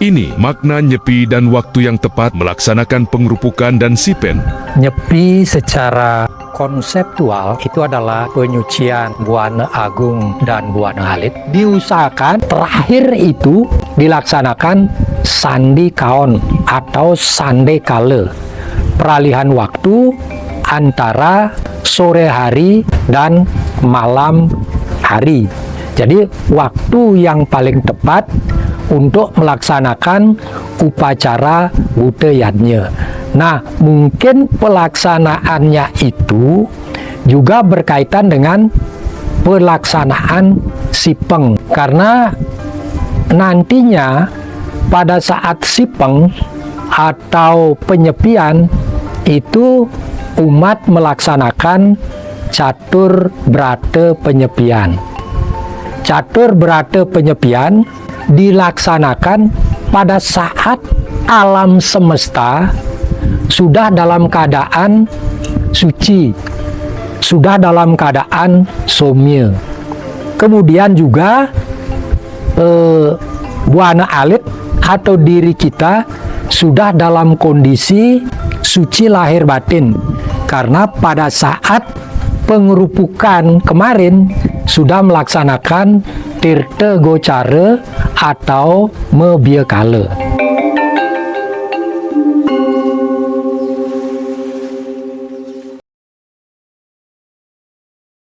Ini makna nyepi dan waktu yang tepat melaksanakan pengerupukan dan sipen. Nyepi secara konseptual itu adalah penyucian Buana Agung dan Buana Alit. Diusahakan terakhir itu dilaksanakan sandi kaon atau sande kale, peralihan waktu antara sore hari dan malam hari. Jadi waktu yang paling tepat untuk melaksanakan upacara budayanya. Nah, mungkin pelaksanaannya itu juga berkaitan dengan pelaksanaan sipeng. Karena nantinya pada saat sipeng atau penyepian itu umat melaksanakan catur berata penyepian. Catur berata penyepian dilaksanakan pada saat alam semesta sudah dalam keadaan suci, sudah dalam keadaan somya. Kemudian juga Buana Alit atau diri kita sudah dalam kondisi suci lahir batin, karena pada saat pengerupukan kemarin sudah melaksanakan tirta gocara atau mebiakala.